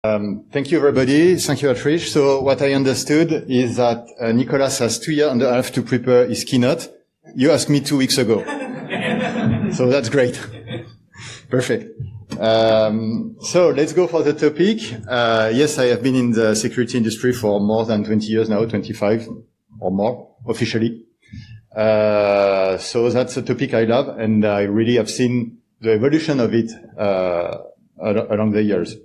Thank you, everybody. Thank you, Atrish. So what I understood is that Nicolas has 2.5 years to prepare his keynote. You asked me 2 weeks ago. So that's great. Perfect. So let's go for the topic. Yes, I have been in the security industry for more than 20 years now, 25 or more, officially. So that's a topic I love, and I really have seen the evolution of it along the years.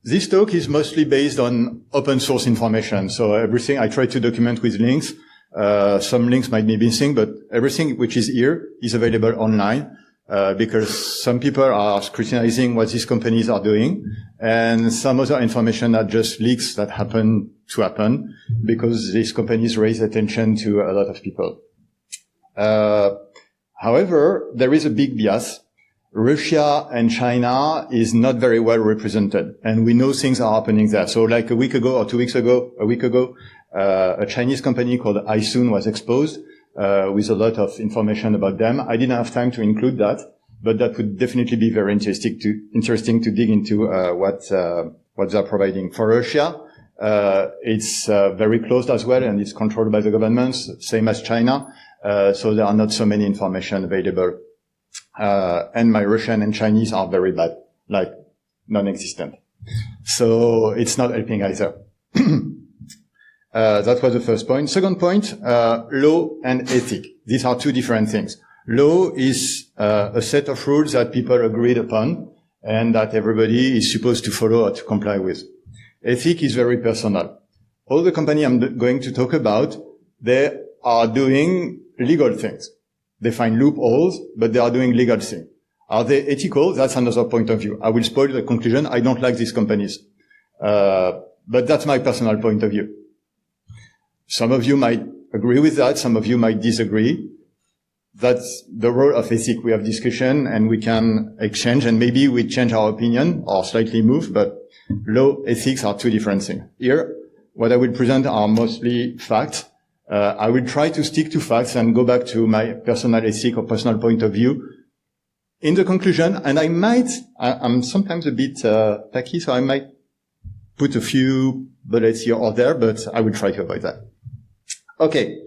This talk is mostly based on open source information. So everything I try to document with links. Some links might be missing, but everything which is here is available online, because some people are scrutinizing what these companies are doing, and some other information are just leaks that happen to happen because these companies raise attention to a lot of people. However, there is a big bias. Russia and China is not very well represented, and we know things are happening there. So like a week ago, a Chinese company called iSoon was exposed with a lot of information about them. I didn't have time to include that, but that would definitely be very interesting to dig into what they're providing. For Russia, it's very closed as well, and it's controlled by the governments, same as China. So there are not so many information available. And my Russian and Chinese are very bad, like non-existent. So it's not helping either. That was the first point. Second point, law and ethic. These are two different things. Law is a set of rules that people agreed upon and that everybody is supposed to follow or to comply with. Ethic is very personal. All the company I'm going to talk about, they are doing legal things. They find loopholes, but they are doing legal things. Are they ethical? That's another point of view. I will spoil the conclusion. I don't like these companies. But that's my personal point of view. Some of you might agree with that. Some of you might disagree. That's the role of ethics. We have discussion and we can exchange, and maybe we change our opinion or slightly move, but law, ethics are two different things. Here, what I will present are mostly facts. I will try to stick to facts and go back to my personal ethic or personal point of view in the conclusion. And I'm sometimes a bit tacky, so I might put a few bullets here or there, but I will try to avoid that. Okay.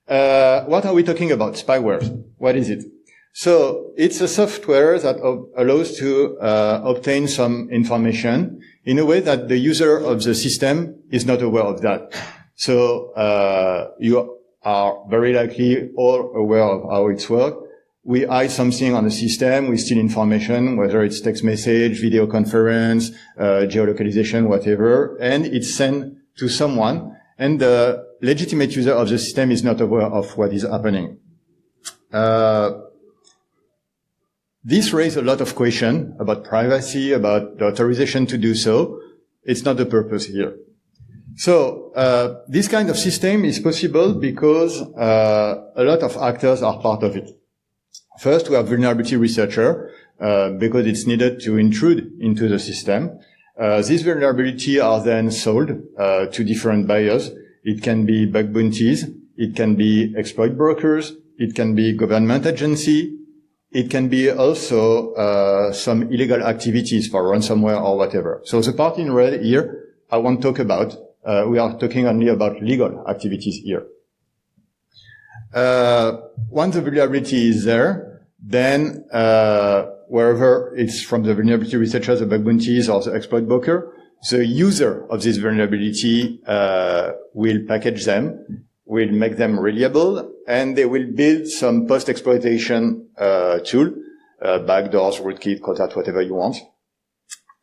What are we talking about? Spyware. What is it? So it's a software that allows to obtain some information in a way that the user of the system is not aware of that. So you are very likely all aware of how it's works. We hide something on the system, we steal information, whether it's text message, video conference, geolocalization, whatever, and it's sent to someone, and the legitimate user of the system is not aware of what is happening. This raises a lot of questions about privacy, about the authorization to do so. It's not the purpose here. So this kind of system is possible because a lot of actors are part of it. First, we have vulnerability researcher because it's needed to intrude into the system. These vulnerabilities are then sold to different buyers. It can be bug bounties, it can be exploit brokers, it can be government agency, it can be also some illegal activities for ransomware or whatever. So the part in red here, I won't talk about. We are talking only about legal activities here. Once the vulnerability is there, then wherever it's from the vulnerability researchers, the bug bounties, or the exploit broker, the user of this vulnerability will package them, will make them reliable, and they will build some post-exploitation tool, backdoors, rootkit, Kotat, whatever you want,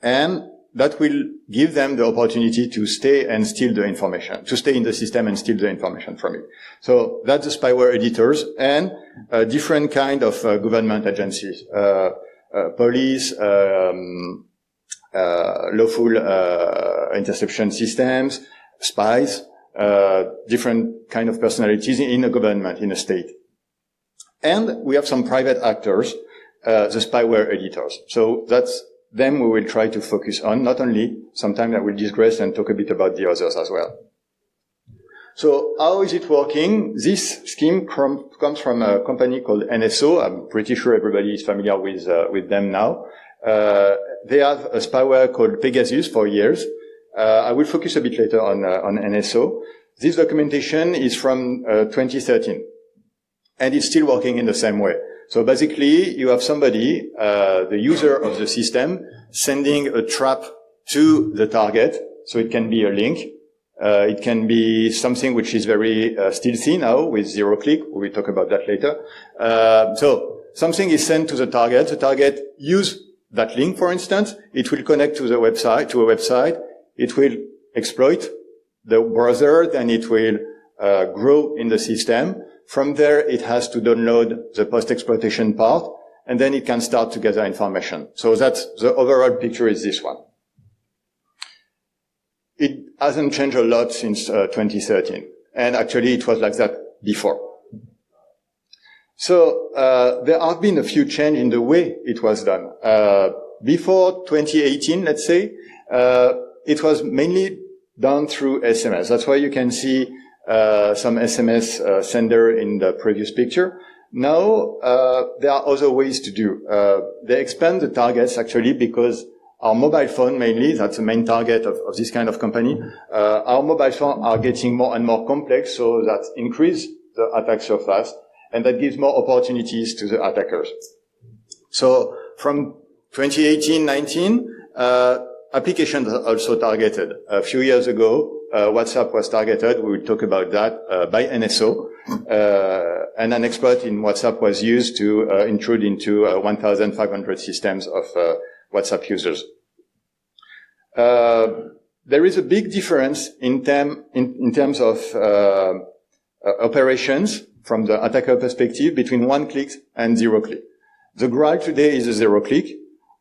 and that will give them the opportunity to stay and steal the information, to stay in the system and steal the information from it. So that's the spyware editors and different kind of government agencies, police, lawful interception systems, spies, different kind of personalities in a government, in a state. And we have some private actors, the spyware editors. So that's them we will try to focus on, not only, sometimes I will digress and talk a bit about the others as well. So how is it working? This scheme comes from a company called NSO. I'm pretty sure everybody is familiar with them now. they have a spyware called Pegasus for years. I will focus a bit later on NSO. This documentation is from 2013, and it's still working in the same way. So basically, you have somebody, the user of the system, sending a trap to the target. So it can be a link. It can be something which is very stealthy now with zero click. We'll talk about that later. So something is sent to the target. The target use that link, for instance. It will connect to a website. It will exploit the browser, then it will grow in the system. From there, it has to download the post-exploitation part, and then it can start to gather information. So that's the overall picture is this one. It hasn't changed a lot since 2013, and actually it was like that before. So there have been a few changes in the way it was done. Before 2018, let's say, it was mainly done through SMS. That's why you can see some SMS sender in the previous picture. Now there are other ways to do. They expand the targets actually because our mobile phone mainly, that's the main target of this kind of company. Our mobile phones are getting more and more complex, so that increase the attack surface, and that gives more opportunities to the attackers. So from 2018-19, applications are also targeted. A few years ago, WhatsApp was targeted. We will talk about that by NSO. And an exploit in WhatsApp was used to intrude into 1,500 systems of WhatsApp users. There is a big difference in terms of operations from the attacker perspective between one click and zero click. The Graal today is a zero click,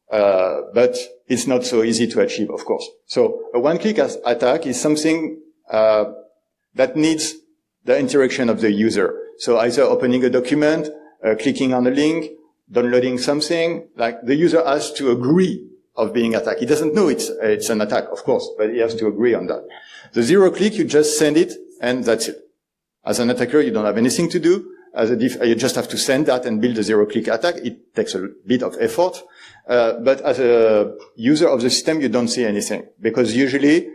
but it's not so easy to achieve, of course. So a one-click attack is something that needs the interaction of the user. So either opening a document, clicking on a link, downloading something, like the user has to agree of being attacked. He doesn't know it's an attack, of course, but he has to agree on that. The zero click, you just send it, and that's it. As an attacker, you don't have anything to do. You just have to send that and build a zero-click attack. It takes a bit of effort. But as a user of the system, you don't see anything. Because usually,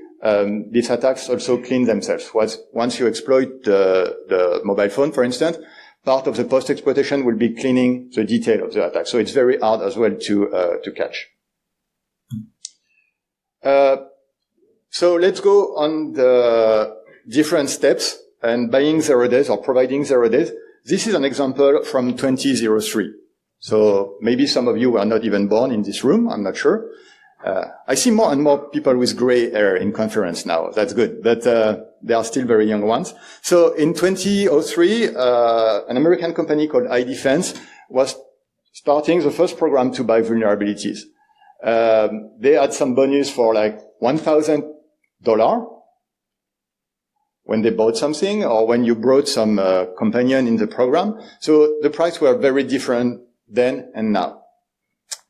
these attacks also clean themselves. Once you exploit the mobile phone, for instance, part of the post-exploitation will be cleaning the detail of the attack. So it's very hard as well to catch. So let's go on the different steps and buying 0 days or providing 0 days. This is an example from 2003. So maybe some of you were not even born in this room. I'm not sure. I see more and more people with gray hair in conference now. That's good. But there are still very young ones. So in 2003, an American company called iDefense was starting the first program to buy vulnerabilities. They had some bonus for like $1,000 when they bought something or when you brought some companion in the program. So the price were very different then and now.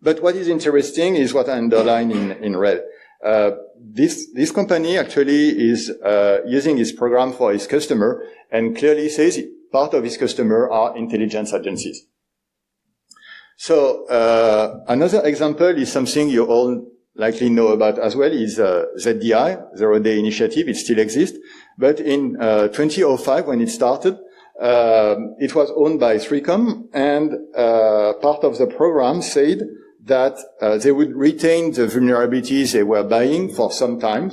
But what is interesting is what I underline in red. This company actually is using his program for his customer and clearly says part of his customer are intelligence agencies. So another example is something you all likely know about as well is ZDI, Zero Day Initiative. It still exists. But in 2005, when it started, it was owned by 3Com, and part of the program said that they would retain the vulnerabilities they were buying for some time,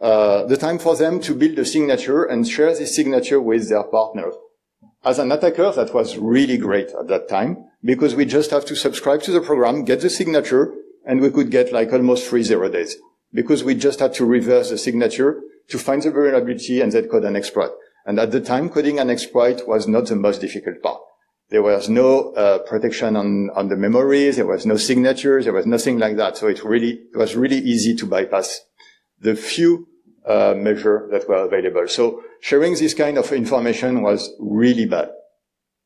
the time for them to build a signature and share this signature with their partners. As an attacker, that was really great at that time, because we just have to subscribe to the program, get the signature, and we could get like almost free 0 days, because we just had to reverse the signature to find the vulnerability and then code an exploit. And at the time, coding an exploit was not the most difficult part. There was no protection on the memories. There was no signatures. There was nothing like that. So it was really easy to bypass the few measures that were available. So sharing this kind of information was really bad.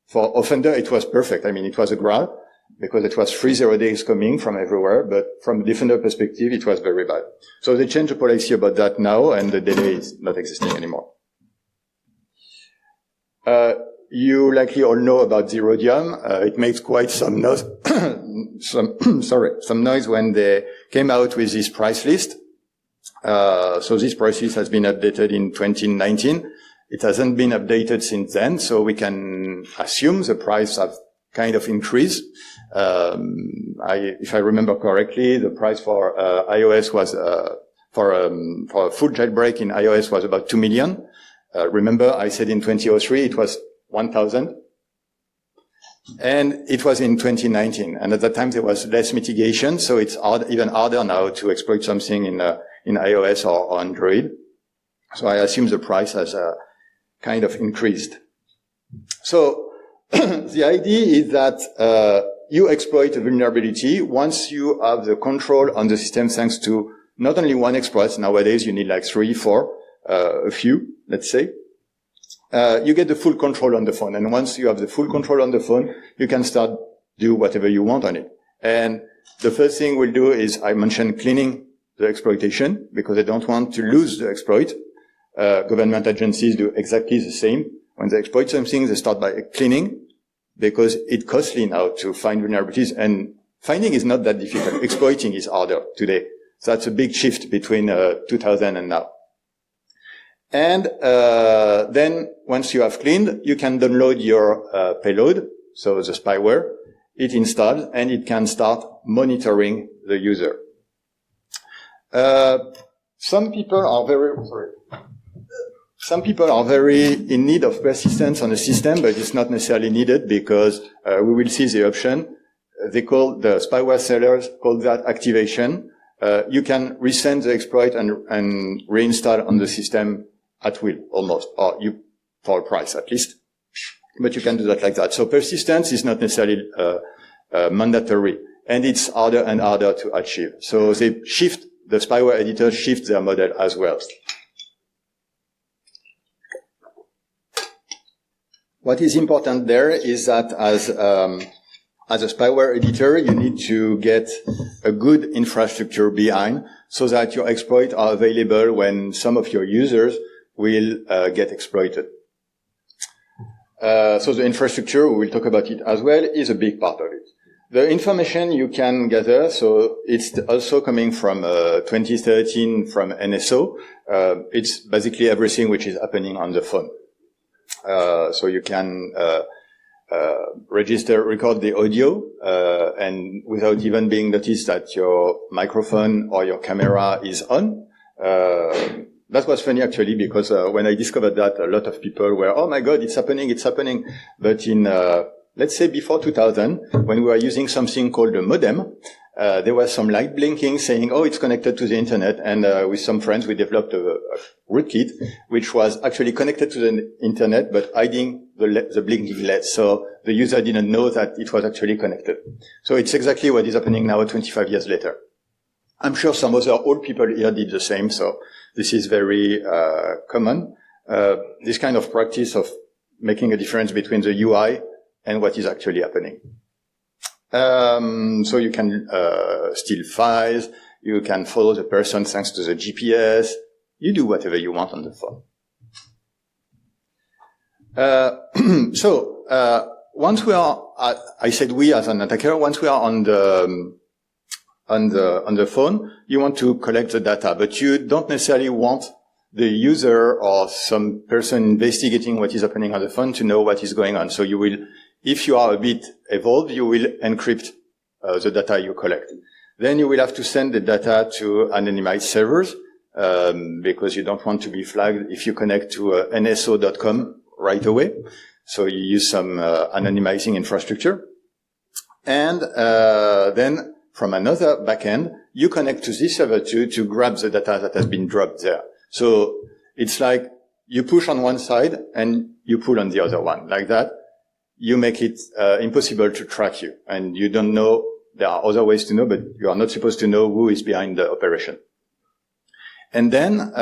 For offender, it was perfect. I mean, it was a Graal because it was free 0 days coming from everywhere. But from a defender perspective, it was very bad. So they changed the policy about that now, and the delay is not existing anymore. you likely all know about the rhodium. It makes quite some noise, some noise when they came out with this price list. So this price list has been updated in 2019. It hasn't been updated since then, so we can assume the price have kind of increased. If I remember correctly, the price for iOS was for a full jailbreak in iOS was about 2 million. Remember, I said in 2003 it was 1,000, and it was in 2019. And at that time there was less mitigation, so it's even harder now to exploit something in iOS or Android. So I assume the price has kind of increased. So the idea is that you exploit a vulnerability once you have the control on the system, thanks to not only one exploit. Nowadays you need like 3, 4, a few, let's say. You get the full control on the phone. And once you have the full control on the phone, you can start do whatever you want on it. And the first thing we'll do is, I mentioned cleaning the exploitation, because they don't want to lose the exploit. Government agencies do exactly the same. When they exploit something, they start by cleaning, because it's costly now to find vulnerabilities. And finding is not that difficult. Exploiting is harder today. So that's a big shift between 2000 and now. And then once you have cleaned, you can download your payload, so the spyware. It installs, and it can start monitoring the user. Some people are very in need of persistence on the system, but it's not necessarily needed, because we will see the option. They call the spyware sellers call that activation. You can resend the exploit and reinstall on the system at will, almost, or you for a price at least. But you can do that like that. So persistence is not necessarily mandatory, and it's harder and harder to achieve. So they shift, the spyware editors shift their model as well. What is important there is that as a spyware editor, you need to get a good infrastructure behind, so that your exploits are available when some of your users will get exploited. So the infrastructure, we will talk about it as well, is a big part of it. The information you can gather, so it's also coming from 2013 from NSO. It's basically everything which is happening on the phone. So you can record the audio, and without even being noticed that your microphone or your camera is on. That was funny actually, because when I discovered that, a lot of people were, oh my God, it's happening. But in, let's say before 2000, when we were using something called a modem, there was some light blinking saying, oh, it's connected to the internet. And with some friends, we developed a rootkit, which was actually connected to the internet, but hiding the blinking LED. So the user didn't know that it was actually connected. So it's exactly what is happening now 25 years later. I'm sure some other old people here did the same, so this is very common. This kind of practice of making a difference between the UI and what is actually happening. So you can steal files, you can follow the person thanks to the GPS, you do whatever you want on the phone. So once we are, I said we as an attacker, once we are on the phone, you want to collect the data, but you don't necessarily want the user or some person investigating what is happening on the phone to know what is going on. So you will, if you are a bit evolved, you will encrypt the data you collect. Then you will have to send the data to anonymized servers, because you don't want to be flagged if you connect to NSO.com right away. So you use some anonymizing infrastructure. And then from another backend, you connect to this server to grab the data that has been dropped there. So it's like you push on one side and you pull on the other one. Like that, you make it impossible to track you. And you don't know, there are other ways to know, but you are not supposed to know who is behind the operation. And then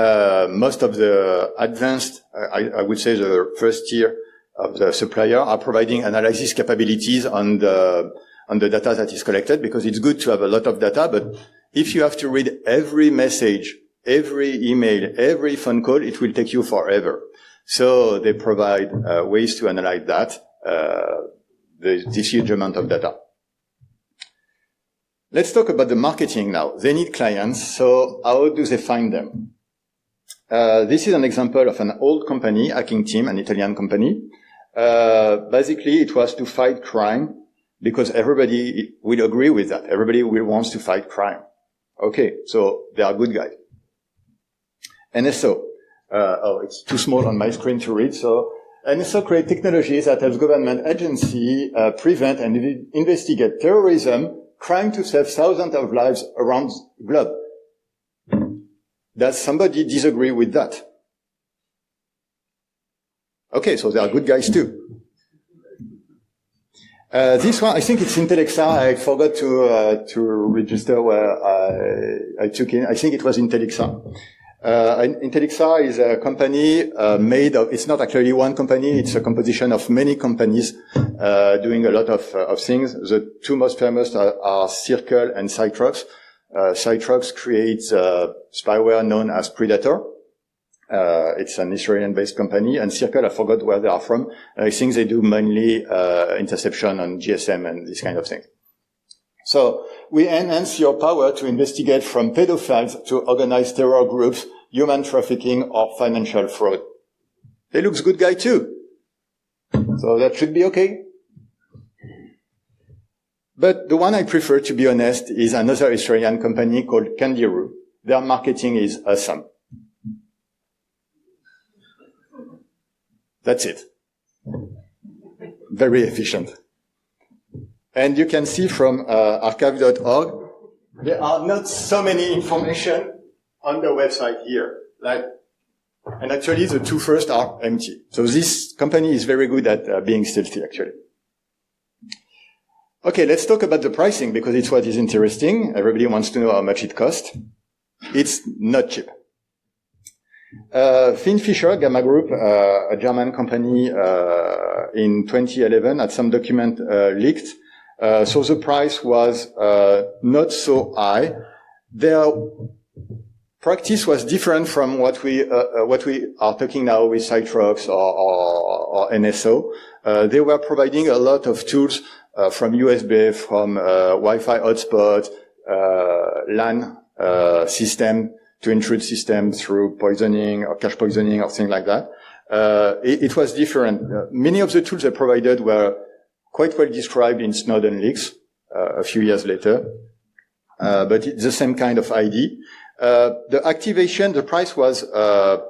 most of the advanced, I would say the first tier of the supplier are providing analysis capabilities on the data that is collected, because it's good to have a lot of data, but if you have to read every message, every email, every phone call, it will take you forever. So they provide ways to analyze that, this huge amount of data. Let's talk about the marketing now. They need clients, so how do they find them? This is an example of an old company, Hacking Team, an Italian company. Basically, it was to fight crime, because everybody will agree with that. Everybody wants to fight crime. Okay, so they are good guys. NSO. It's too small on my screen to read, so NSO create technologies that helps government agency prevent and investigate terrorism, crime to save thousands of lives around the globe. Does somebody disagree with that? Okay, so they are good guys too. This one, I think it's Intellixa. I forgot to register where I took in. I think it was Intellixa. Intellixa is a company made of, it's not actually one company, it's a composition of many companies doing a lot of things. The two most famous are Circle and Cytrox. Cytrox creates spyware known as Predator. It's an Israeli-based company, and Circle, I forgot where they are from. I think they do mainly interception on GSM and this kind of thing. So we enhance your power to investigate from pedophiles to organized terror groups, human trafficking, or financial fraud. They looks good guy too. So that should be okay. But the one I prefer, to be honest, is another Israeli company called Candiru. Their marketing is awesome. That's it. Very efficient. And you can see from archive.org, there are not so many information on the website here. And actually, the two first are empty. So this company is very good at being stealthy, actually. Okay, let's talk about the pricing, because it's what is interesting. Everybody wants to know how much it costs. It's not cheap. Finn Fisher, Gamma Group, a German company, in 2011 had some document leaked. So the price was not so high. Their practice was different from what we are talking now with Cytrox or NSO. They were providing a lot of tools from USB, from Wi-Fi hotspot, LAN system to intrude system through poisoning or cache poisoning or things like that. It was different. Many of the tools they provided were quite well described in Snowden leaks a few years later, but it's the same kind of ID. The activation, the price was per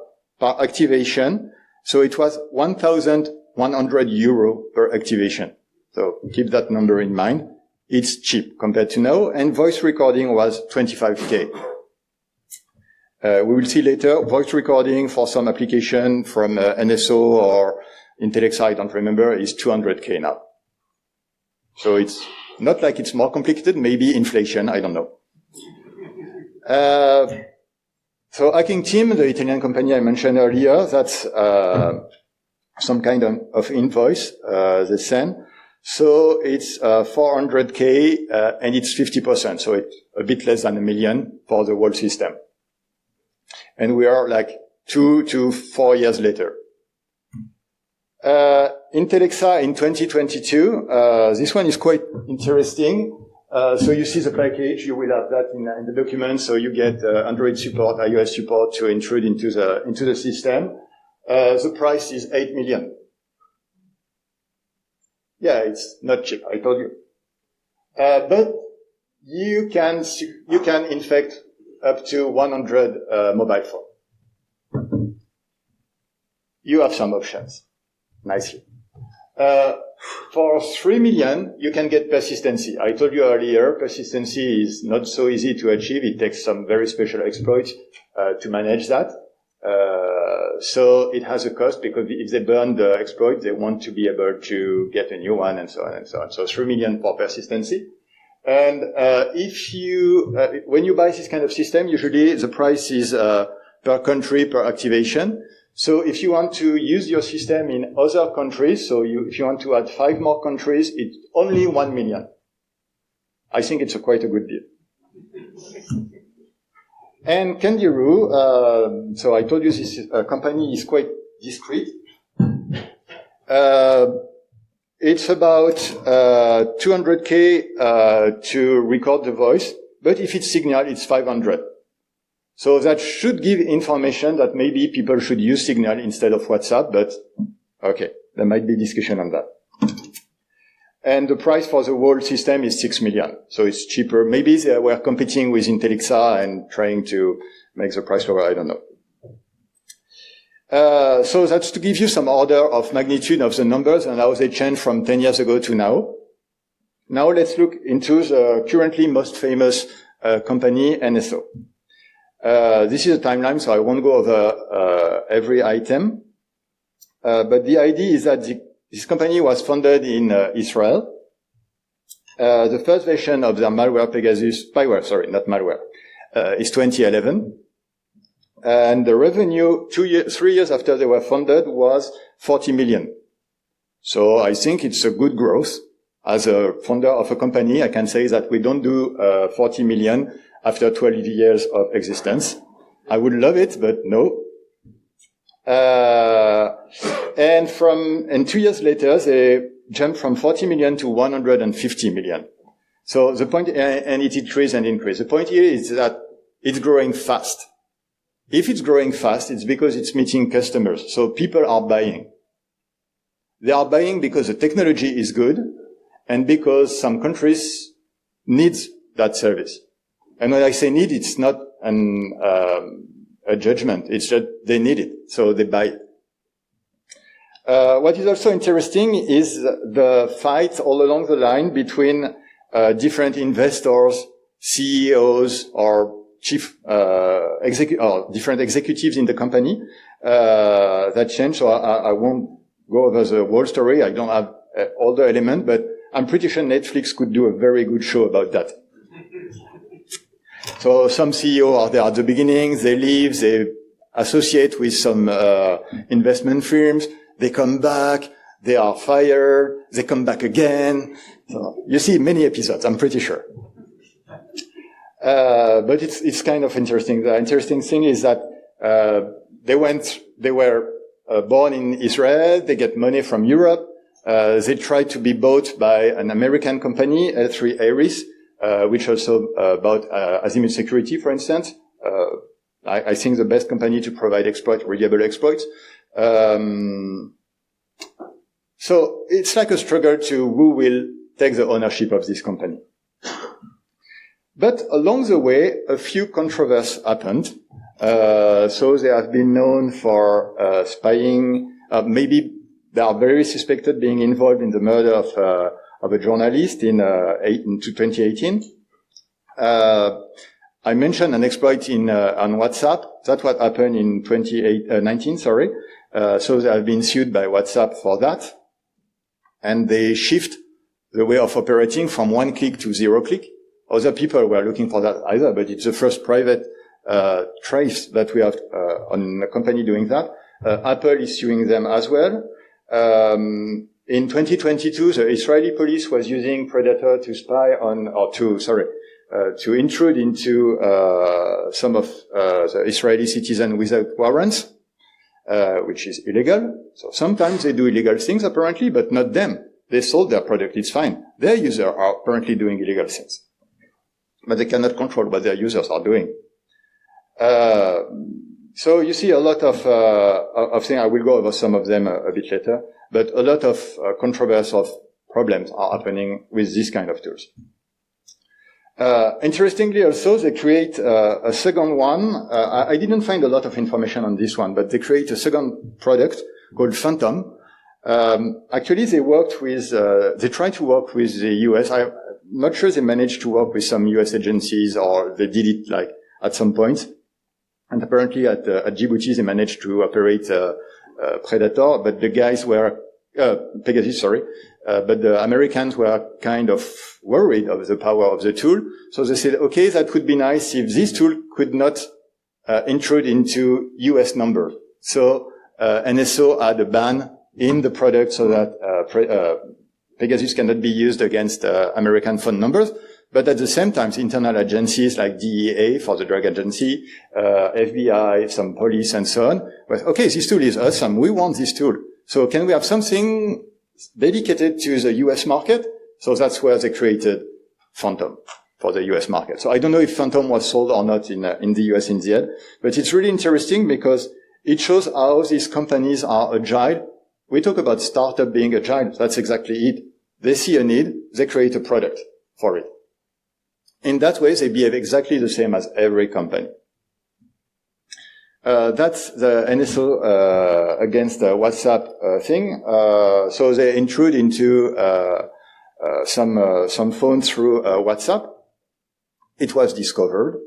activation, so it was 1,100 euro per activation. So keep that number in mind. It's cheap compared to now, and voice recording was 25K. We will see later, voice recording for some application from NSO or Intellixa, I don't remember, is 200K now. So it's not like it's more complicated, maybe inflation, I don't know. So Hacking Team, the Italian company I mentioned earlier, that's some kind of invoice they send. So it's 400K and it's 50%, so it's a bit less than $1 million for the whole system. And we are like 2 to 4 years later. Intellixa in 2022, this one is quite interesting. So you see the package, you will have that in the document, so you get Android support, iOS support to intrude into the system. The price is 8 million. Yeah, it's not cheap, I told you. But you can infect up to 100 mobile phone. You have some options. Nicely. For 3 million, you can get persistency. I told you earlier, persistency is not so easy to achieve. It takes some very special exploits to manage that. So it has a cost, because if they burn the exploit, they want to be able to get a new one, and so on and so on. So 3 million for persistency. And if you, when you buy this kind of system, usually the price is per country, per activation. So if you want to use your system in other countries, so if you want to add 5 more countries, it's only 1 million. I think it's quite a good deal. And Candiru, so I told you this company is quite discrete. It's about 200K to record the voice, but if it's Signal, it's 500. So that should give information that maybe people should use Signal instead of WhatsApp, but okay, there might be discussion on that. And the price for the whole system is 6 million. So it's cheaper. Maybe they were competing with Intellixa and trying to make the price lower, I don't know. So that's to give you some order of magnitude of the numbers and how they changed from 10 years ago to now. Now let's look into the currently most famous company, NSO. This is a timeline, so I won't go over every item. But the idea is that this company was founded in Israel. The first version of their malware, Spyware, sorry, not malware, is 2011. And the revenue 3 years after they were founded was 40 million. So I think it's a good growth. As a founder of a company, I can say that we don't do 40 million after 12 years of existence. I would love it, but no. And 2 years later, they jumped from 40 million to 150 million. So the point, and it increased and increased. The point here is that it's growing fast. If it's growing fast, it's because it's meeting customers. So people are buying. They are buying because the technology is good and because some countries need that service. And when I say need, it's not a judgment. It's just they need it, so they buy it. What is also interesting is the fight all along the line between different investors, CEOs, or different executives in the company that change. So I won't go over the whole story. I don't have all the elements, but I'm pretty sure Netflix could do a very good show about that. So some CEO are there at the beginning, they leave, they associate with some investment firms, they come back, they are fired, they come back again. So you see many episodes, I'm pretty sure. But it's kind of interesting. The interesting thing is that they were born in Israel, they get money from Europe, they tried to be bought by an American company, L3 Harris, which also bought IEEE Security, for instance. I think the best company to provide reliable exploits. So it's like a struggle to who will take the ownership of this company. But along the way, a few controversies happened. So they have been known for spying. Maybe they are very suspected being involved in the murder of a journalist in 2018. I mentioned an exploit on WhatsApp. That's what happened in 2019, sorry. So they have been sued by WhatsApp for that. And they shift the way of operating from 1 click to 0 click. Other people were looking for that either, but it's the first private trace that we have on a company doing that. Apple is suing them as well. In 2022, the Israeli police was using Predator to spy on, to intrude into some of the Israeli citizens without warrants, which is illegal. So sometimes they do illegal things, apparently, but not them. They sold their product, it's fine. Their users are apparently doing illegal things. But they cannot control what their users are doing. So you see a lot of things. I will go over some of them a bit later. But a lot of controversial problems are happening with this kind of tools. Interestingly also, they create a second one. I didn't find a lot of information on this one, but they create a second product called Phantom. Actually, they tried to work with the US. I'm not sure they managed to work with some US agencies or they did it like at some point. And apparently at Djibouti, they managed to operate Predator, but the guys were, Pegasus, sorry, but the Americans were kind of worried of the power of the tool. So they said, okay, that would be nice if this tool could not intrude into US numbers. So NSO had a ban in the product so that Pegasus cannot be used against American phone numbers. But at the same time, internal agencies like DEA for the drug agency, FBI, some police and so on, well, okay, this tool is awesome. We want this tool. So can we have something dedicated to the US market? So that's where they created Phantom for the US market. So I don't know if Phantom was sold or not in the US in the end, but it's really interesting because it shows how these companies are agile. We talk about startup being agile. That's exactly it. They see a need, they create a product for it. In that way, they behave exactly the same as every company. That's the NSO against the WhatsApp thing. So they intrude into some phone through WhatsApp. It was discovered,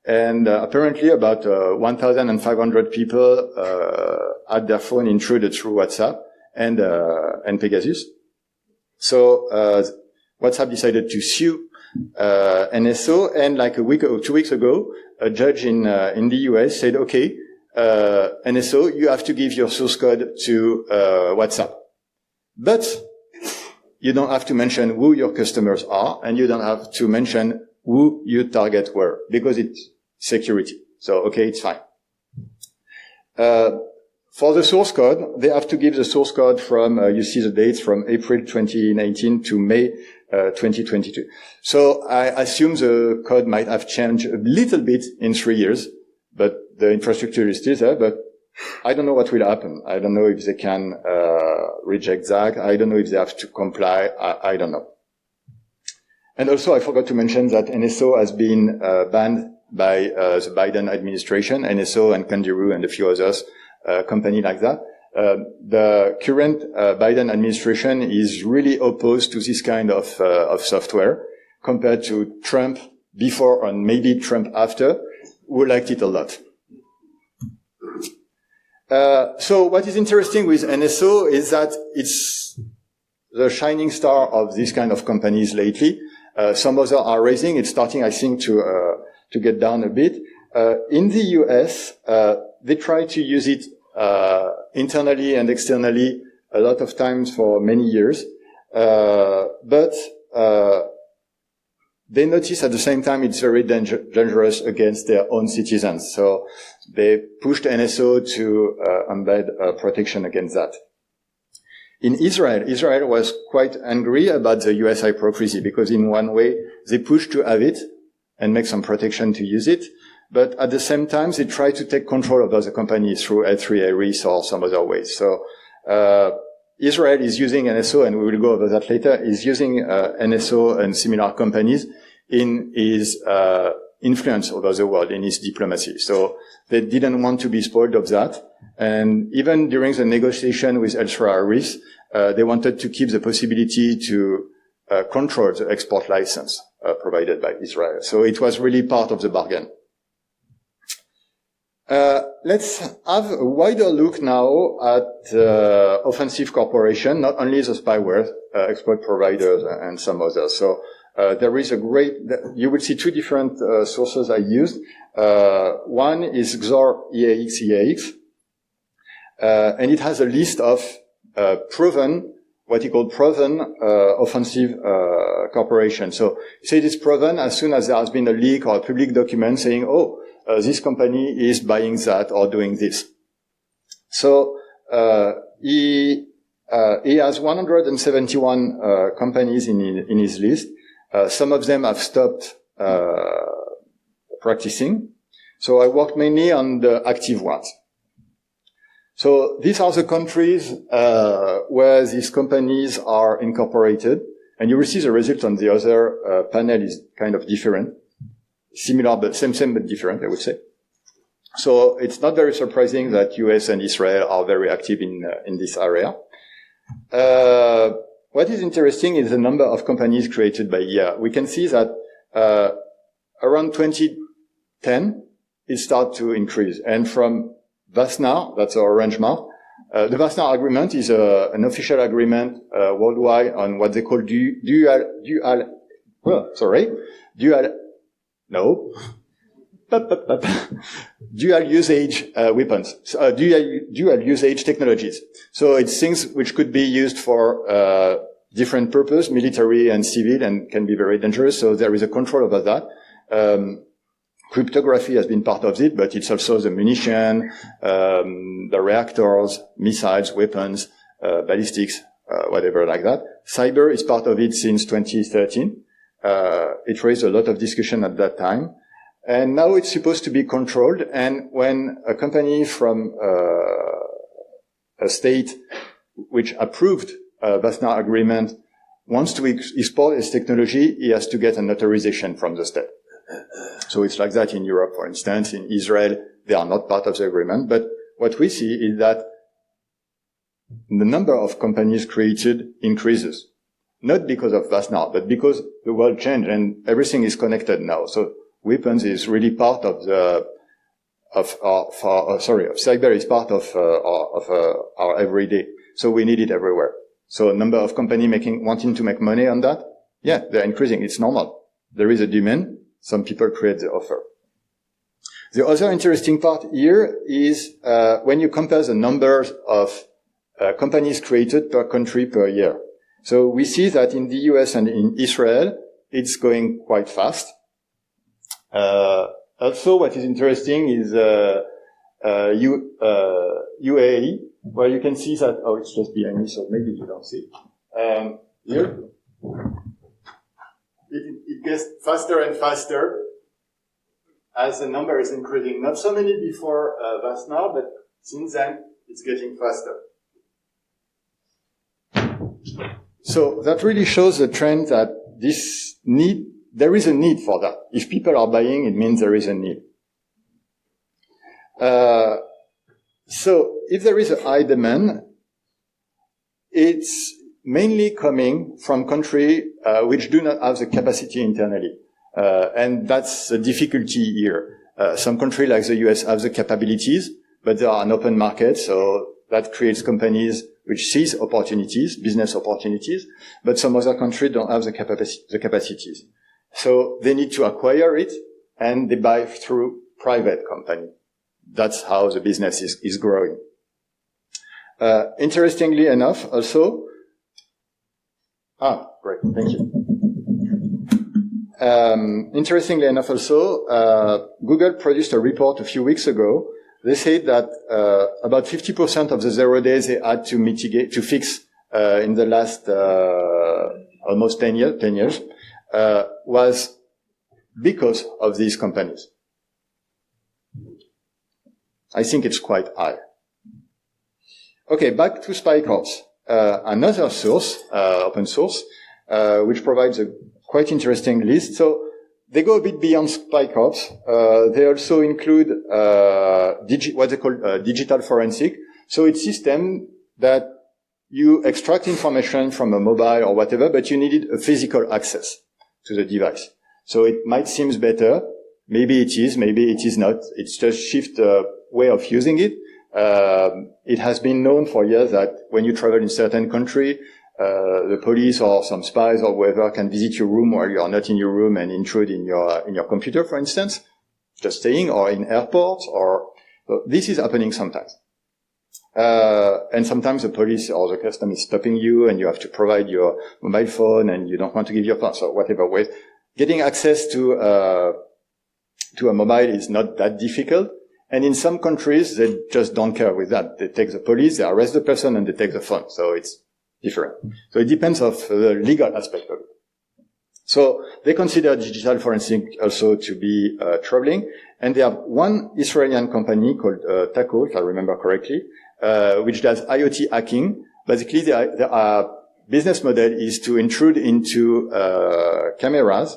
and apparently about 1,500 people had their phone intruded through WhatsApp and Pegasus. So WhatsApp decided to sue NSO, and like a week or 2 weeks ago, a judge in the US said, okay, NSO, you have to give your source code to WhatsApp. But you don't have to mention who your customers are, and you don't have to mention who your target were, because it's security. So, okay, it's fine. For the source code, they have to give the source code from, you see the dates from April 2019 to May 2022. So I assume the code might have changed a little bit in 3 years, but the infrastructure is still there, but I don't know what will happen. I don't know if they can reject that. I don't know if they have to comply. I don't know. And also, I forgot to mention that NSO has been banned by the Biden administration, NSO and Kangaroo and a few others, company like that. The current Biden administration is really opposed to this kind of software compared to Trump before and maybe Trump after, who liked it a lot. So what is interesting with NSO is that it's the shining star of this kind of companies lately. Some others are raising. It's starting, I think, to get down a bit. In the US, they try to use it internally and externally a lot of times for many years. But they notice at the same time it's very dangerous against their own citizens. So they pushed NSO to embed protection against that. In Israel was quite angry about the US hypocrisy because in one way they pushed to have it and make some protection to use it. But at the same time, they try to take control of other companies through L3 Iris or some other ways. So Israel is using NSO, and we will go over that later, is using NSO and similar companies in his influence over the world, in his diplomacy. So they didn't want to be spoiled of that. And even during the negotiation with L3 Iris, they wanted to keep the possibility to control the export license provided by Israel. So it was really part of the bargain. Let's have a wider look now at offensive corporation, not only the spyware, exploit providers and some others. So there is a great, you will see two different sources I used. One is XOR EAX, and it has a list of proven, what he called proven offensive corporation. So you say it's proven as soon as there has been a leak or a public document saying, oh, this company is buying that or doing this. So he has 171 companies in his list. Some of them have stopped practicing. So I worked mainly on the active ones. So these are the countries where these companies are incorporated, and you will see the result on the other panel is kind of different. Similar, but same but different, I would say. So it's not very surprising that US and Israel are very active in this area. What is interesting is the number of companies created by year. We can see that around 2010, it started to increase. And from Wassenaar, that's our orange mark, the Wassenaar agreement is an official agreement worldwide on what they call dual usage weapons, dual usage technologies. So it's things which could be used for different purpose, military and civil, and can be very dangerous. So there is a control over that. Cryptography has been part of it, but it's also the munition, the reactors, missiles, weapons, ballistics, whatever like that. Cyber is part of it since 2013. It raised a lot of discussion at that time. And now it's supposed to be controlled. And when a company from a state which approved Wassenaar Agreement wants to export its technology, he has to get an authorization from the state. So it's like that in Europe, for instance. In Israel, they are not part of the agreement. But what we see is that the number of companies created increases. Not because of Wassenaar, but because the world changed and everything is connected now. So weapons is really part of cyber is part of our everyday. So we need it everywhere. So a number of companies wanting to make money on that, yeah, they're increasing. It's normal. There is a demand. Some people create the offer. The other interesting part here is when you compare the numbers of companies created per country per year. So we see that in the US and in Israel, it's going quite fast. Also, what is interesting is UAE, where you can see that, oh, it's just behind me, so maybe you don't see. Here, it gets faster and faster as the number is increasing. Not so many before Wassenaar, but since then, it's getting faster. So that really shows the trend that there is a need for that. If people are buying, it means there is a need. So if there is a high demand, it's mainly coming from countries which do not have the capacity internally. And that's the difficulty here. Some countries like the US have the capabilities, but they are an open market, so that creates companies which seize opportunities, business opportunities, but some other countries don't have the capacities. So they need to acquire it, and they buy through private company. That's how the business is growing. Interestingly enough, also, great, thank you. Interestingly enough, also, Google produced a report a few weeks ago. They said that about 50% of the 0 days they had to fix in the last almost 10 years, was because of these companies. I think it's quite high. Okay, back to SpyCorps. Another source, open source, which provides a quite interesting list. So they go a bit beyond SpyCorps. They also include what they call digital forensic. So it's system that you extract information from a mobile or whatever, but you needed a physical access to the device. So it might seem better. Maybe it is, maybe it is not. It's just shift way of using it. It has been known for years that when you travel in certain country, the police or some spies or whoever can visit your room while you are not in your room and intrude in your computer, for instance, just staying, or in airports, or so this is happening sometimes. And sometimes the police or the custom is stopping you, and you have to provide your mobile phone, and you don't want to give your phone. So whatever way, getting access to a mobile is not that difficult. And in some countries, they just don't care with that. They take the police, they arrest the person, and they take the phone. So it's different. So it depends of the legal aspect of it. So they consider digital forensic also to be troubling. And they have one Israeli company called Taco, if I remember correctly, which does IoT hacking. Basically, their business model is to intrude into cameras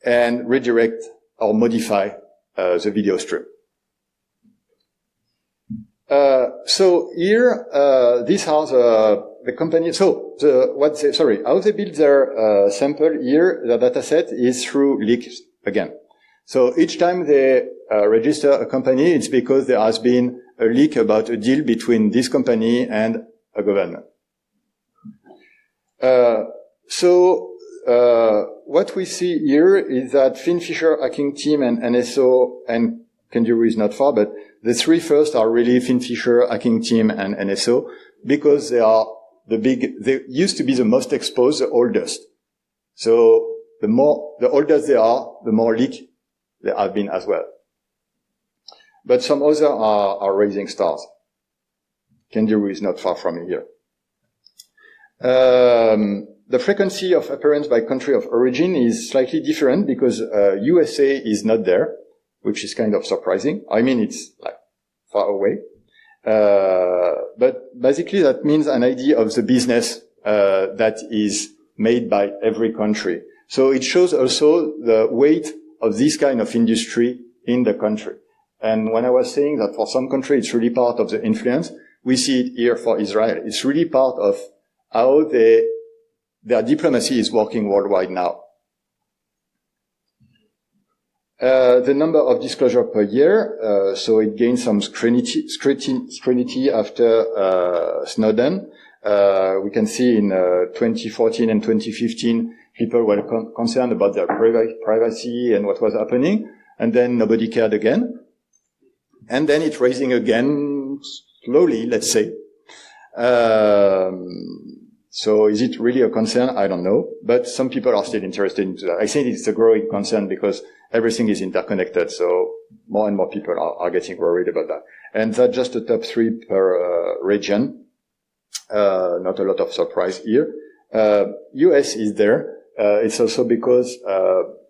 and redirect or modify the video stream. So here, these are the company. So how they build their sample here, the data set is through leaks again. So each time they register a company, it's because there has been a leak about a deal between this company and a government. What we see here is that Finfisher hacking team and NSO, and Kenjuru is not far, but the three first are really Finfisher hacking team and NSO, because they are they used to be the most exposed, the oldest. So the older they are, the more leak there have been as well. But some others are rising stars. Kangaroo is not far from here. The frequency of appearance by country of origin is slightly different because USA is not there, which is kind of surprising. I mean, it's like far away. But basically that means an idea of the business that is made by every country. So it shows also the weight of this kind of industry in the country. And when I was saying that for some country it's really part of the influence, we see it here for Israel. It's really part of how their diplomacy is working worldwide now. The number of disclosure per year, so it gained some scrutiny after Snowden. We can see in 2014 and 2015, people were concerned about their privacy and what was happening, and then nobody cared again. And then it's rising again, slowly, let's say. So is it really a concern? I don't know. But some people are still interested in that. I think it's a growing concern because everything is interconnected. So more and more people are getting worried about that. And that's just the top 3 per region. Not a lot of surprise here. US is there. It's also because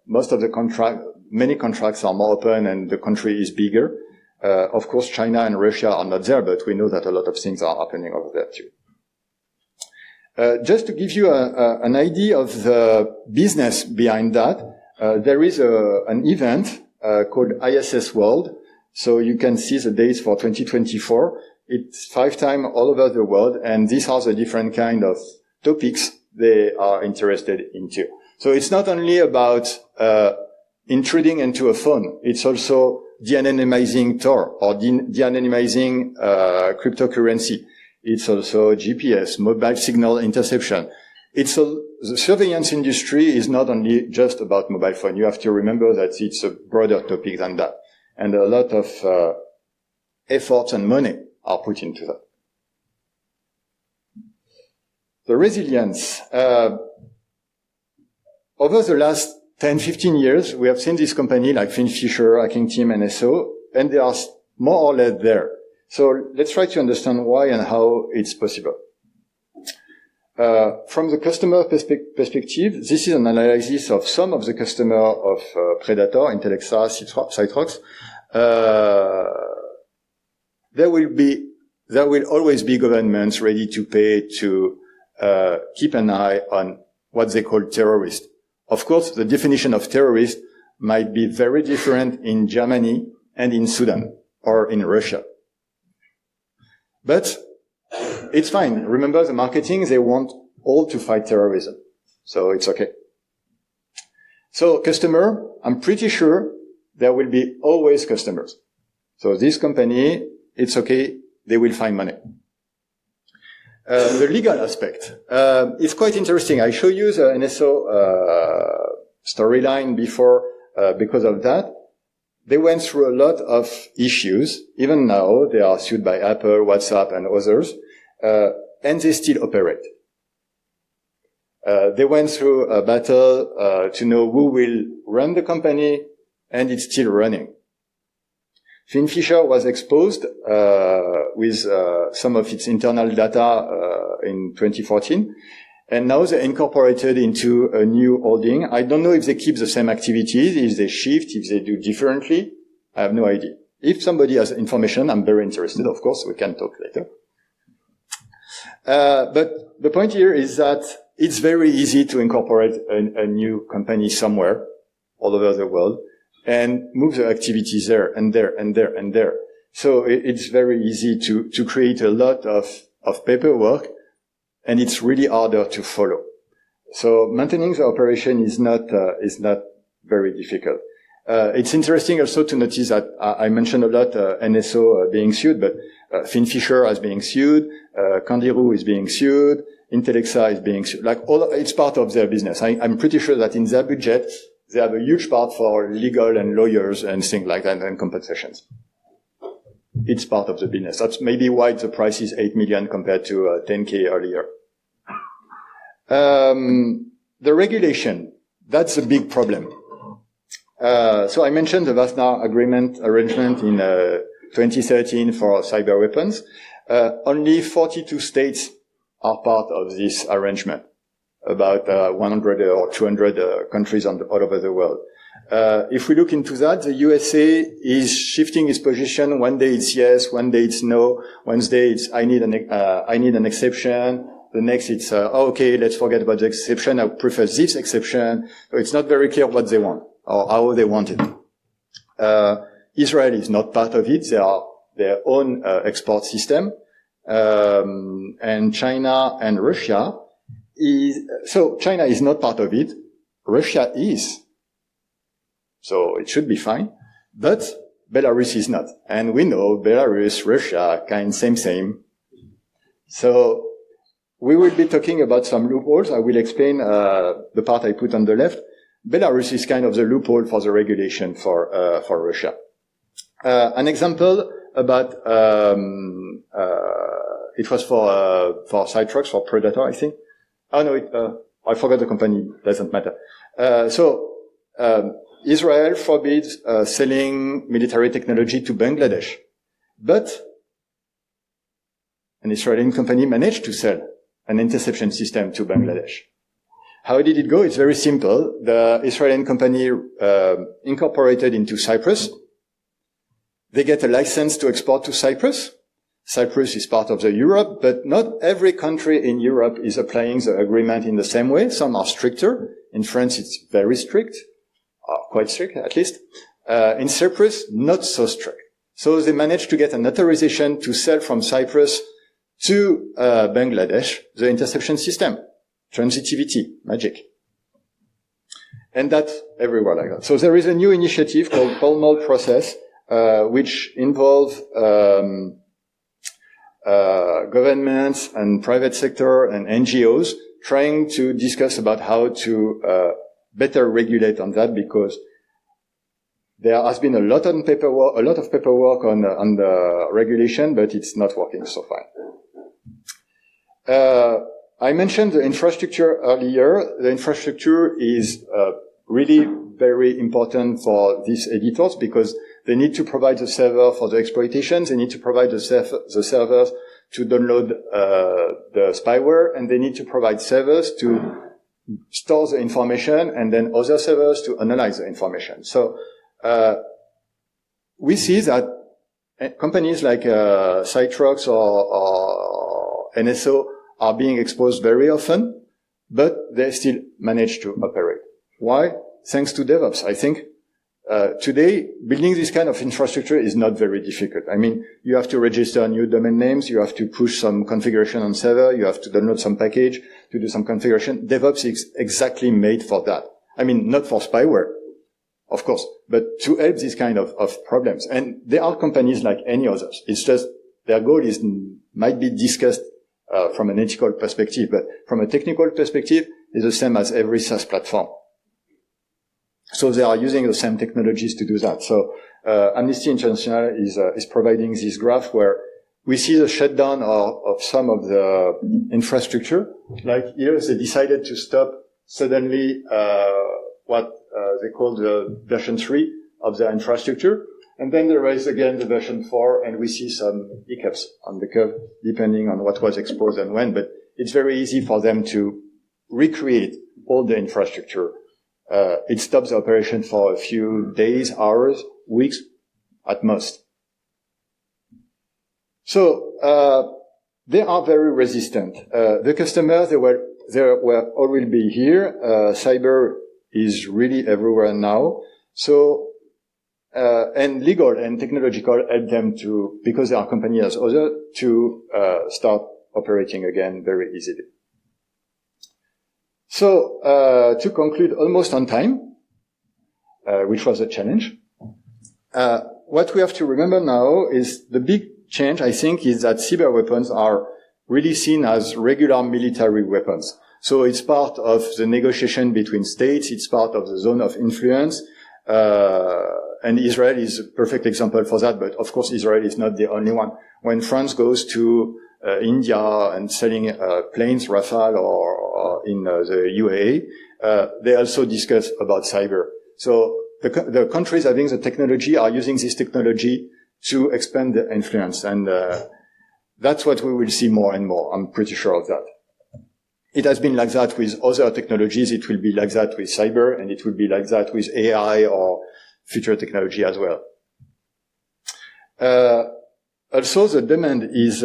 most of the many contracts are more open and the country is bigger. Of course, China and Russia are not there, but we know that a lot of things are happening over there too. Just to give you an idea of the business behind that, there is an event called ISS World. So you can see the dates for 2024. It's 5 times all over the world, and these are the different kind of topics they are interested into. So it's not only about intruding into a phone. It's also de-anonymizing Tor or de-anonymizing cryptocurrency. It's also GPS, mobile signal interception. The surveillance industry is not only just about mobile phone. You have to remember that it's a broader topic than that. And a lot of efforts and money are put into that. The resilience. Over the last 10, 15 years, we have seen this company like Finfisher, Hacking Team, NSO, and they are more or less there. So let's try to understand why and how it's possible. From the customer perspective, this is an analysis of some of the customer of Predator, Intellexa, Citrox. There will always be governments ready to pay to keep an eye on what they call terrorists. Of course, the definition of terrorist might be very different in Germany and in Sudan or in Russia. But it's fine. Remember the marketing, they want all to fight terrorism. So it's okay. So customer, I'm pretty sure there will be always customers. So this company, it's okay, they will find money. The legal aspect. It's quite interesting. I show you the NSO storyline before because of that. They went through a lot of issues. Even now, they are sued by Apple, WhatsApp, and others, and they still operate. They went through a battle to know who will run the company, and it's still running. Finfisher was exposed with some of its internal data in 2014, and now they incorporated into a new holding. I don't know if they keep the same activities, if they shift, if they do differently. I have no idea. If somebody has information, I'm very interested. Of course, we can talk later. But the point here is that it's very easy to incorporate a new company somewhere all over the world and move the activities there and there and there and there. So it's very easy to create a lot of paperwork, and it's really harder to follow. So maintaining the operation is not very difficult. It's interesting also to notice that I mentioned a lot NSO being sued, but Finfisher is being sued, Kangaroo is being sued, Intellexa is being sued. It's part of their business. I'm pretty sure that in their budget, they have a huge part for legal and lawyers and things like that and compensations. It's part of the business. That's maybe why the price is 8 million compared to 10K earlier. The regulation, that's a big problem. So I mentioned the Wassenaar arrangement in 2013 for cyber weapons. Only 42 states are part of this arrangement, about 100 or 200 countries all over the world. If we look into that, the USA is shifting its position. One day it's yes, one day it's no, one day it's I need an exception. The next it's okay, let's forget about the exception. I prefer this exception. So it's not very clear what they want or how they want it. Israel is not part of it. They are their own export system. And China and Russia so China is not part of it. Russia is. So it should be fine. But Belarus is not. And we know Belarus, Russia, same. So we will be talking about some loopholes. I will explain the part I put on the left. Belarus is kind of the loophole for the regulation for Russia. An example about it was for Cytrox, for Predator, I think. Oh no, I forgot the company. Doesn't matter. Israel forbids selling military technology to Bangladesh, but an Israeli company managed to sell an interception system to Bangladesh. How did it go? It's very simple. The Israeli company incorporated into Cyprus. They get a license to export to Cyprus. Cyprus is part of the Europe, but not every country in Europe is applying the agreement in the same way. Some are stricter. In France, it's very strict, or quite strict at least. In Cyprus, not so strict. So they managed to get an authorization to sell from Cyprus to Bangladesh the interception system. Transitivity, magic. And that's everywhere like that. So there is a new initiative called Pall process, which involves governments and private sector and NGOs trying to discuss about how to better regulate on that, because there has been a lot of paperwork on the regulation, but it's not working so fine. I mentioned the infrastructure earlier. The infrastructure is really very important for these editors because they need to provide the server for the exploitation. They need to provide the servers to download the spyware, and they need to provide servers to store the information, and then other servers to analyze the information. So we see that companies like Cytrox or NSO are being exposed very often, but they still manage to operate. Why? Thanks to DevOps, I think. Today, building this kind of infrastructure is not very difficult. I mean, you have to register new domain names, you have to push some configuration on server, you have to download some package to do some configuration. DevOps is exactly made for that. I mean, not for spyware, of course, but to help these kind of problems. And there are companies like any others. It's just their goal might be discussed from an ethical perspective, but from a technical perspective, it's the same as every SaaS platform. So they are using the same technologies to do that. So Amnesty International is providing this graph where we see the shutdown of some of the infrastructure. Like here, they decided to stop suddenly what they call the version 3 of their infrastructure. And then there is again the version 4, and we see some hiccups on the curve, depending on what was exposed and when. But it's very easy for them to recreate all the infrastructure. It stops the operation for a few days, hours, weeks, at most. So they are very resistant. The customers, they will already be here. Cyber is really everywhere now. So and legal and technological help them to, because they are companies as others, to start operating again very easily. So to conclude, almost on time, which was a challenge. What we have to remember now is the big change, I think, is that cyber weapons are really seen as regular military weapons. So it's part of the negotiation between states. It's part of the zone of influence. And Israel is a perfect example for that. But of course, Israel is not the only one. When France goes to India and selling planes, Rafale or or in the UAE, they also discuss about cyber. So the countries having the technology are using this technology to expand the influence. And that's what we will see more and more. I'm pretty sure of that. It has been like that with other technologies. It will be like that with cyber, and it will be like that with AI or future technology as well. Also, the demand is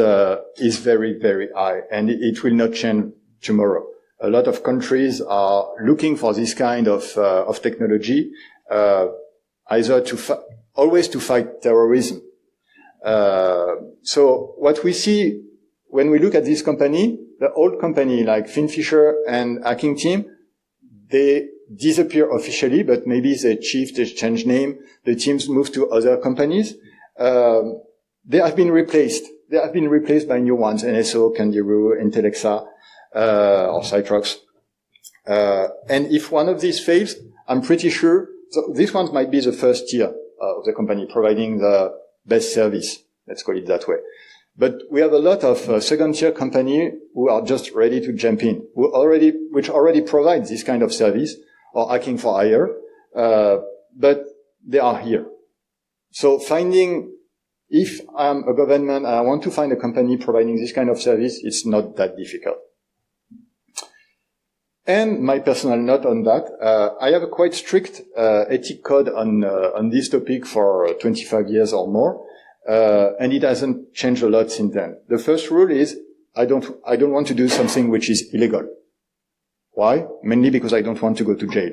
very, very high, and it will not change tomorrow. A lot of countries are looking for this kind of technology, either always to fight terrorism. So what we see when we look at this company, the old company like Finfisher and Hacking Team, they disappear officially, but maybe they change name, the teams move to other companies. They have been replaced. They have been replaced by new ones, NSO, Candiru, Intellexa, or Citrox. And if one of these fails, I'm pretty sure, so this one might be the first tier of the company providing the best service. Let's call it that way. But we have a lot of second-tier companies who are just ready to jump in, which already provide this kind of service or hacking for hire, but they are here. So if I'm a government and I want to find a company providing this kind of service, it's not that difficult. And my personal note on that, I have a quite strict ethic code on this topic for 25 years or more. And it hasn't changed a lot since then. The first rule is I don't want to do something which is illegal. Why? Mainly because I don't want to go to jail.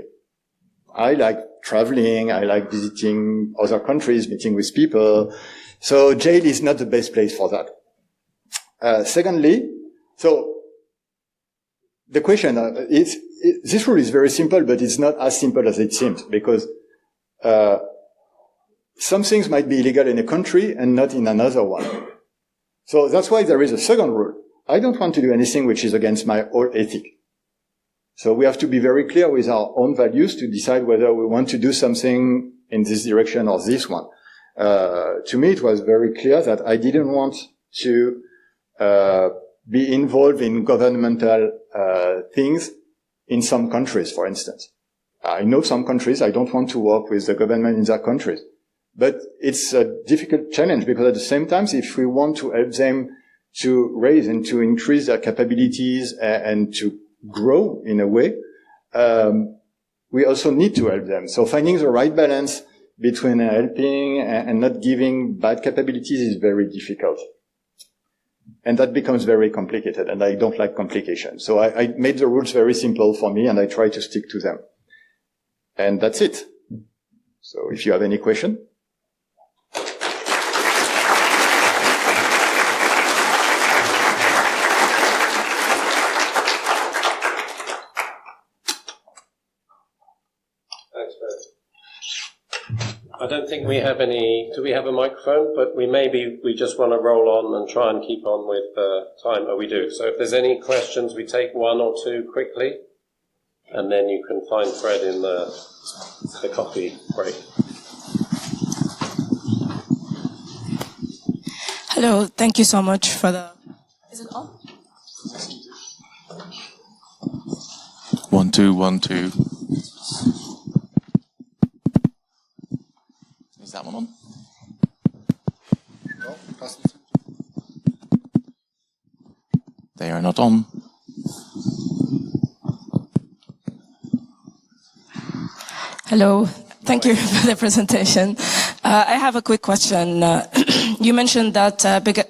I like traveling. I like visiting other countries, meeting with people. So jail is not the best place for that. Secondly, so the question is, this rule is very simple, but it's not as simple as it seems, because some things might be illegal in a country and not in another one. So that's why there is a second rule. I don't want to do anything which is against my own ethic. So we have to be very clear with our own values to decide whether we want to do something in this direction or this one. To me, it was very clear that I didn't want to be involved in governmental things in some countries, for instance. I know some countries, I don't want to work with the government in their countries. But it's a difficult challenge, because at the same time, if we want to help them to raise and to increase their capabilities and to grow in a way, we also need to help them. So finding the right balance between helping and not giving bad capabilities is very difficult. And that becomes very complicated, and I don't like complications. So I made the rules very simple for me, and I try to stick to them. And that's it. So if you have any question. I don't think we have any. Do we have a microphone? But we just want to roll on and try and keep on with time. Oh, we do. So if there's any questions, we take one or two quickly, and then you can find Fred in the coffee break. Hello. Thank you so much for the. Is it on? 1 2 1 2. Is that one on? They are not on. Hello. Thank you for the presentation. I have a quick question. You mentioned that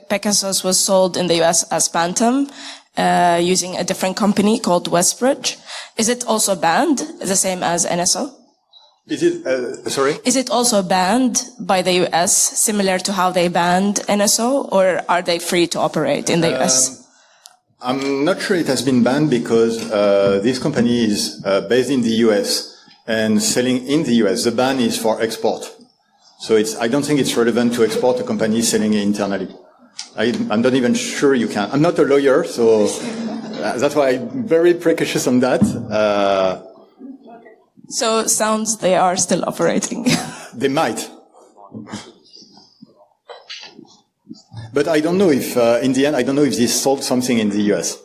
Pegasus was sold in the US as Phantom using a different company called Westbridge. Is it also banned, the same as NSO? Is it, sorry? Is it also banned by the US, similar to how they banned NSO, or are they free to operate in the US? I'm not sure it has been banned, because this company is based in the US and selling in the US. The ban is for export. So I don't think it's relevant to export a company selling internally. I'm not even sure you can. I'm not a lawyer, so that's why I'm very precautious on that. So it sounds they are still operating. They might. But I don't know if, in the end, I don't know if they sold something in the US.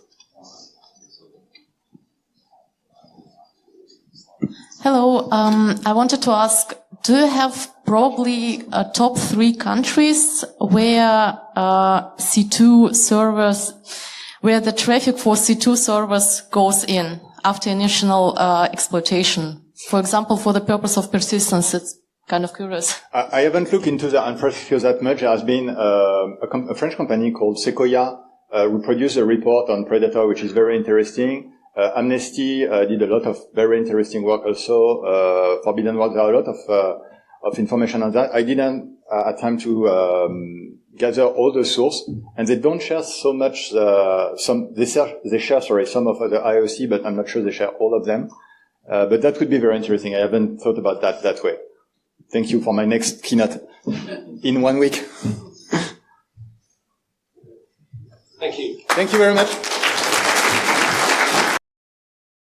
Hello. I wanted to ask, do you have probably top 3 countries where C2 servers, where the traffic for C2 servers goes in after initial exploitation? For example, for the purpose of persistence, it's kind of curious. I haven't looked into the infrastructure that much. There has been a French company called Sequoia who produced a report on Predator, which is very interesting. Amnesty did a lot of very interesting work also. Forbidden Work, there are a lot of information on that. I didn't have time to gather all the source, and they don't share so much. They share some of the IOC, but I'm not sure they share all of them. But that would be very interesting. I haven't thought about that way. Thank you for my next keynote in 1 week. Thank you. Thank you very much.